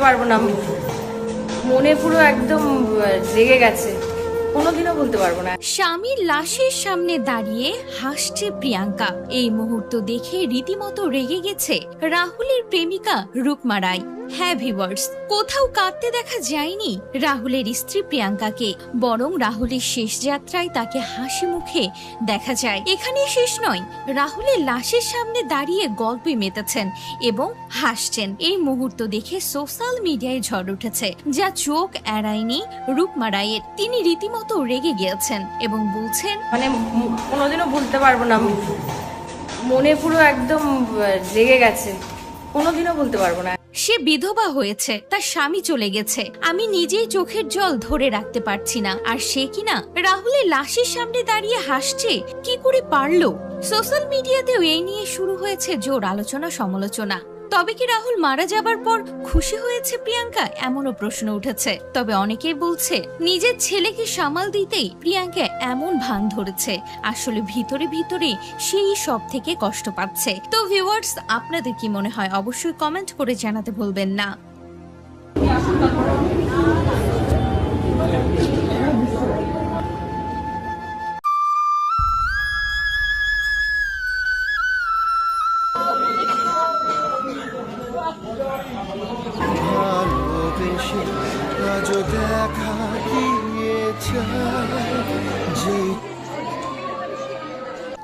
পারবো না, মনে পুরো একদম লেগে গেছে, কোনোদিনও বলতে পারবো না। স্বামীর লাশের সামনে দাঁড়িয়ে হাসছে প্রিয়াঙ্কা। এই মুহূর্ত দেখে রীতিমতো রেগে গেছে রাহুলের প্রেমিকা রুকমা রায়। হ্যাঁ ভিউয়ার্স, কোথাও কাঁদতে দেখা যায়নি রাহুলের স্ত্রী প্রিয়াঙ্কাকে, বরং রাহুলের শেষ যাত্রায় তাকে হাসি মুখে দেখা যায়। এখানে শেষ নয়, রাহুলের লাশের সামনে দাঁড়িয়ে গল্পে মেতেছেন এবং হাসছেন। এই মুহূর্ত দেখে সোশ্যাল মিডিয়ায় ঝড় উঠেছে, যা চোখ এড়ায়নি রুকমা রায়ের। তিনি রীতিমতো রেগে গিয়েছেন এবং বলছেন, মানে কোনোদিনও ভুলতে পারবো না, মনে পুরো একদম লেগে গেছে, কোনোদিনও বলতে পারবো না। সে বিধবা হয়েছে, তার স্বামী চলে গেছে, আমি নিজেই চোখের জল ধরে রাখতে পারছি না, আর সে কিনা রাহুলের লাশের সামনে দাঁড়িয়ে হাসছে। কি করে পারলো? সোশ্যাল মিডিয়াতেও এই নিয়ে শুরু হয়েছে জোর আলোচনা সমালোচনা। তবে কি রাহুল মারা যাবার পর খুশি হয়েছে প্রিয়াঙ্কা? এমনও প্রশ্ন উঠেছে। তবে অনেকেই বলছে নিজের ছেলেকে সামাল দিতেই প্রিয়াঙ্কা এমন ভান ধরেছে, আসলে ভিতরে ভিতরে সেই সব থেকে কষ্ট পাচ্ছে। তো ভিউয়ার্স, আপনাদের কি মনে হয় অবশ্যই কমেন্ট করে জানাতে ভুলবেন না। ভালোবেসে আজও দেখা দিয়েছে যে।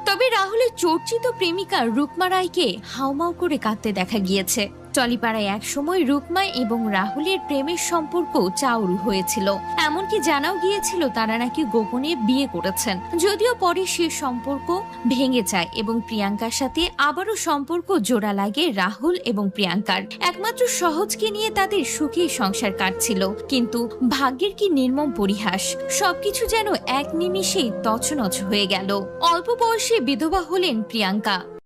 তবে রাহুলের চর্চিত প্রেমিকা রুকমা রায়কে হাউমাউ করে কাঁদতে দেখা গিয়েছে। টলিপাড়ায় একসময় রুকমা এবং রাহুলের প্রেমের সম্পর্ক চাউর হয়েছিল, এমনকি জানাও গিয়েছিল তারা নাকি গোপনে বিয়ে করেছেন। যদিও পরে সে সম্পর্ক ভেঙে যায় এবং প্রিয়াঙ্কার সাথে আবারও সম্পর্ক জোড়া লাগে রাহুল এবং প্রিয়াঙ্কার। একমাত্র সহজকে নিয়ে তাদের সুখে সংসার কাটছিল, কিন্তু ভাগ্যের কি নির্মম পরিহাস, সবকিছু যেন এক নিমিষেই তছনছ হয়ে গেল। অল্প বয়সে বিধবা হলেন প্রিয়াঙ্কা।